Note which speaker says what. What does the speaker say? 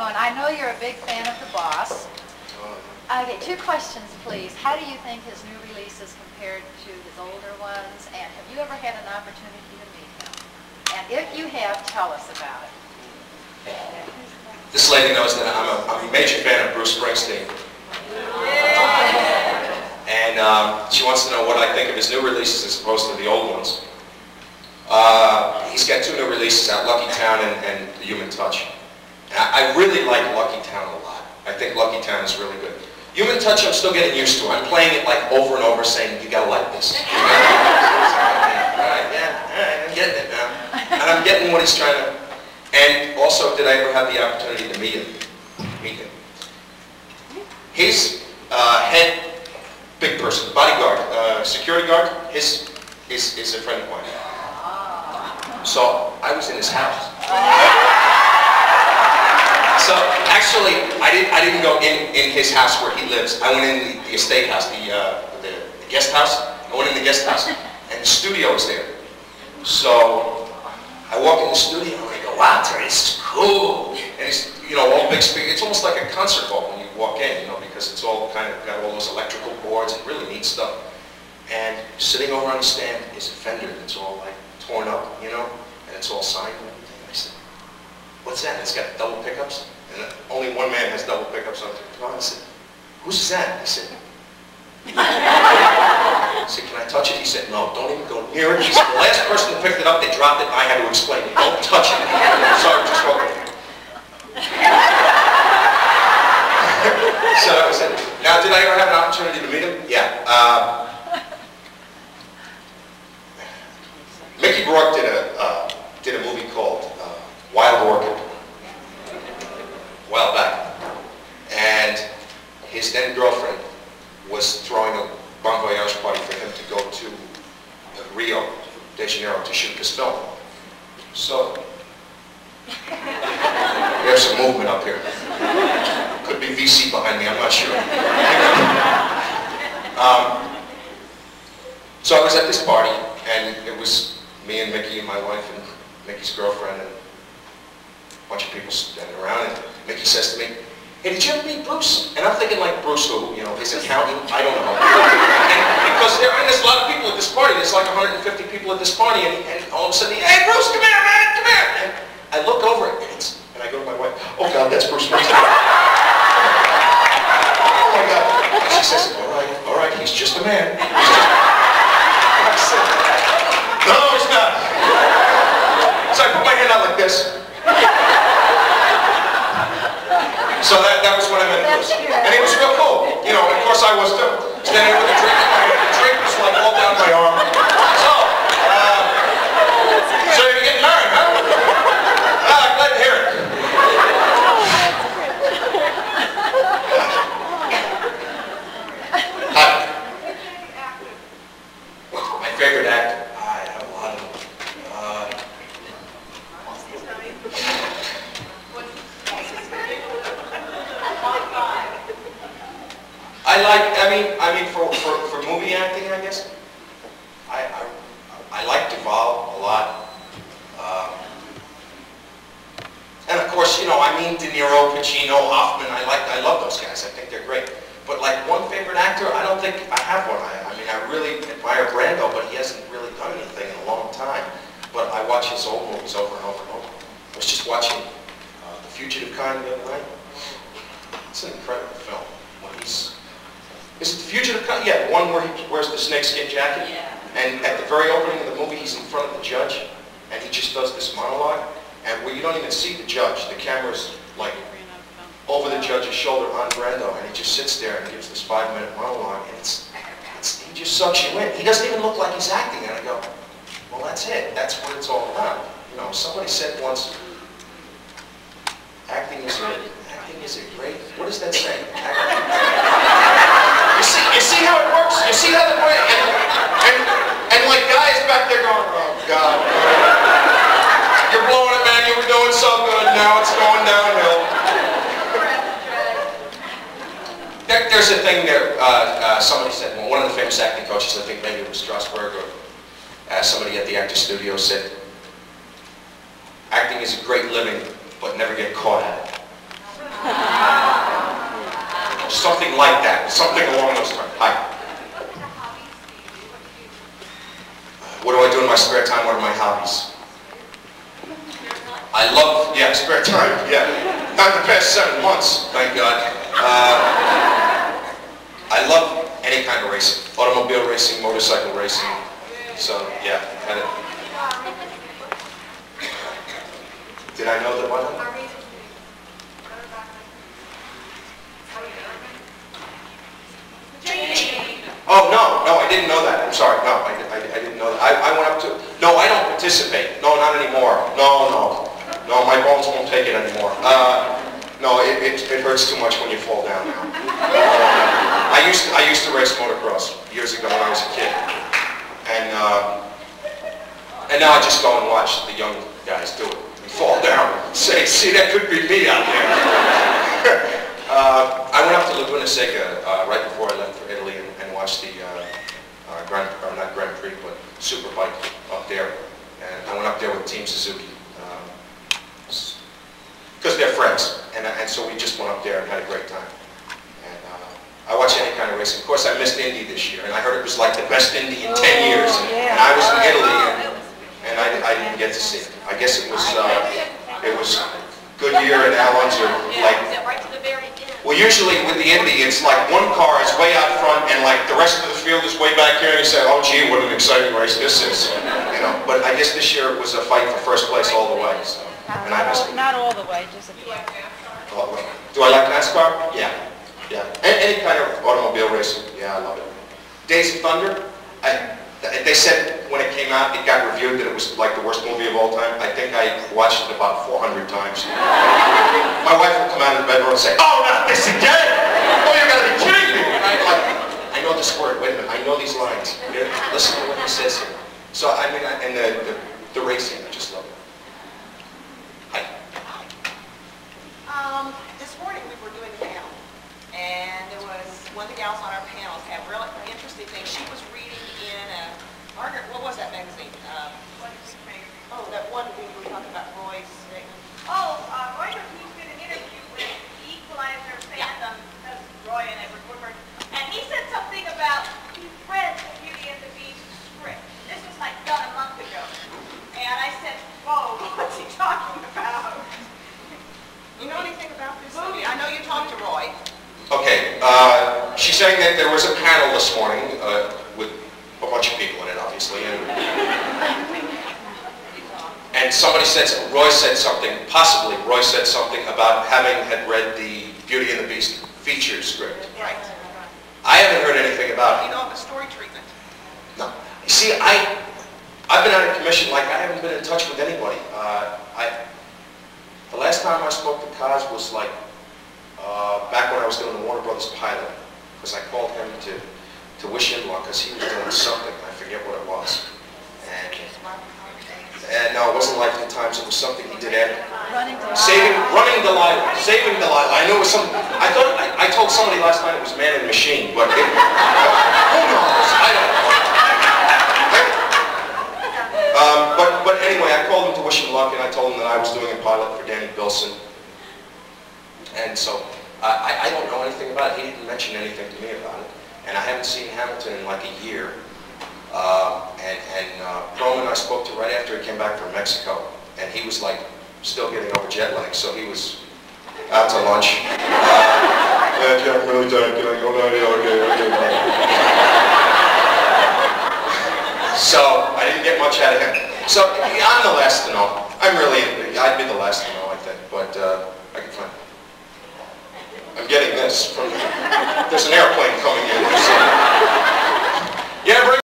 Speaker 1: Acovone, I know you're a big fan of The Boss. Okay, two questions, please. How do you think his new releases compared to his older ones? And have you ever had an opportunity to meet him? And if you have, tell us about it.
Speaker 2: This lady knows that I'm a major fan of Bruce Springsteen. And she wants to know what I think of his new releases as opposed to the old ones. He's got two new releases out, Lucky Town and The Human Touch. And I really like Lucky Town a lot. I think Lucky Town is really good. Human Touch I'm still getting used to. I'm playing it like over and over saying, you gotta like this. Yeah, I'm getting it now. And I'm getting what he's trying to... And also, did I ever have the opportunity to meet him? His head, big person, bodyguard, security guard, is a friend of mine. So I was in his house. So actually, I didn't go in his house where he lives. I went in the estate house, the guest house. I went in the guest house, and the studio was there. So I walk in the studio and I go, wow, Terry, this is cool. And it's, you know, all big speakers. It's almost like a concert hall when you walk in, you know, because it's all kind of got all those electrical boards and really neat stuff. And sitting over on the stand is a Fender that's all like torn up, you know, and it's all signed and everything. I said, what's that? It's got double pickups, and only one man has double pickups on it. I said, whose is that? He said, can I touch it? He said, no, don't even go near it. He said, the last person that picked it up, they dropped it, and I had to explain it. Don't touch it. Sorry, just walk away. So that was it. Now, did I ever have an opportunity to meet him? Yeah. Mickey Rourke did a movie called Wild Orchid a while back, and his then girlfriend was throwing a bon voyage party for him to go to Rio de Janeiro to shoot this film. So there's some movement up here. Could be VC behind me, I'm not sure. So I was at this party, and it was me and Mickey and my wife and Mickey's girlfriend and a bunch of people standing around, and Mickey says to me, hey, did you ever meet Bruce? And I'm thinking like Bruce who, you know, his accountant, I don't know. And because there's a lot of people at this party, there's like 150 people at this party, and all of a sudden, hey Bruce, come here, man, come here. And I look over it, and I go to my wife, oh God, that's Bruce Springsteen. Oh my God. And she says, all right, he's just a man. I said, no, he's not. So I put my hand out like this. So that was what I meant to do. And it was real cool. You know, and of course I was too. Standing with a drink in my hand. The drink was like all down my arm. So you're getting married, huh? I'm glad to hear it. My favorite actor? I have a lot of them. I mean, for movie acting, I guess, I like Duvall a lot. And of course, you know, I mean, De Niro, Pacino, Hoffman, I love those guys. I think they're great. But like one favorite actor, I don't think I have one. I mean, I really admire Brando, but he hasn't really done anything in a long time. But I watch his old movies over and over and over. I was just watching The Fugitive Kind the other night. It's an incredible film. Is it The Fugitive Kind? Yeah, the one where he wears the snakeskin jacket. Yeah. And at the very opening of the movie, he's in front of the judge, and he just does this monologue, and where you don't even see the judge. The camera's like over the judge's shoulder on Brando, and he just sits there and gives this 5-minute monologue, and he just sucks you in. He doesn't even look like he's acting, and I go, well, that's it. That's what it's all about. You know, somebody said once, acting is a great, what does that say? You see how it works? You see how the way, and like guys back there going, oh God, you're blowing it, man. You were doing so good. Now it's going downhill. There's a thing there. Somebody said, well, one of the famous acting coaches, I think maybe it was Strasberg or somebody at the Actors Studio said, acting is a great living, but never get caught at it. something along those lines. Hi. What do I do in my spare time? What are my hobbies? I love, yeah, spare time, yeah. Not the past 7 months, thank God. I love any kind of racing. Automobile racing, motorcycle racing. So, yeah, kind of. Did I know that one? Oh, no, I didn't know that. I'm sorry. No, I didn't know that. I went up to, no, I don't participate. No, not anymore. No, my bones won't take it anymore. No, it hurts too much when you fall down now. I used to race motocross years ago when I was a kid. And now I just go and watch the young guys do it. And fall down. Say, see, that could be me out there. I went up to Laguna Seca right before I left for Italy and watched the not Grand Prix, but Superbike up there. And I went up there with Team Suzuki because they're friends, and so we just went up there and had a great time. And I watch any kind of racing. Of course, I missed Indy this year, and I heard it was like the best Indy in 10 years. And I was in Italy, and I didn't get to see it. I guess it was Goodyear and Allen's are like. Well, usually with the Indy, it's like one car is way out front and like the rest of the field is way back here, and you say, oh gee, what an exciting race this is. You know, but I guess this year it was a fight for first place all the way. So, and I missed it.
Speaker 3: Not all the way, just a few.
Speaker 2: Do I like NASCAR? Yeah. Any kind of automobile racing, yeah, I love it. Days of Thunder, they said when it came out, it got reviewed that it was like the worst movie of all time. I think I watched it about 400 times. My wife will come out of the bedroom and say, oh, not this again! Oh, you gotta be kidding me! And I'm like, I know this word, wait a minute, I know these lines. Listen to what he says here. So, I mean, and the racing, I just love it. Hi.
Speaker 4: This morning we were doing a panel, and there was one of the gals on our panels had really interesting things. She was reading in a, Margaret, what was that magazine? Oh, that one we were talking about Roy's statement.
Speaker 5: Oh, Roy McKee's did an interview with Equalizer fandom, that's Roy and Edward Woodward, and he said something about he read the Beauty and the Beast script. This was like done a month ago. And I said, whoa, what's he talking about?
Speaker 4: You know anything about this movie? I know you talked to Roy.
Speaker 2: Okay, she's saying that there was a panel this morning with a bunch of people in it, obviously, and somebody said, Roy said something, possibly Roy said something about having had read the Beauty and the Beast feature script.
Speaker 4: Right.
Speaker 2: I haven't heard anything about it.
Speaker 4: You know of a story treatment?
Speaker 2: No. You see, I've been out of commission, like I haven't been in touch with anybody. The last time I spoke to Kaz was like back when I was doing the Warner Brothers pilot, because I called him to wish him luck, because he was doing something, I forget what it was. And no, it wasn't Life in Times, it was something he did after. Running Delilah. Saving Delilah. I knew it was something. I told somebody last night it was Man and Machine, but who knows? I don't know. But anyway, I called him to wish him luck, and I told him that I was doing a pilot for Danny Bilson. And so, I don't know anything about it. He didn't mention anything to me about it. And I haven't seen Hamilton in like a year. Roman I spoke to right after he came back from Mexico, and he was like still getting over jet lag, so he was out to lunch. Yeah, I'm really tired. Can I go down here? Okay. So I didn't get much out of him. So yeah, I'm the last to know. I'd be the last to know, I think, but I can find. I'm getting this from. There's an airplane coming in.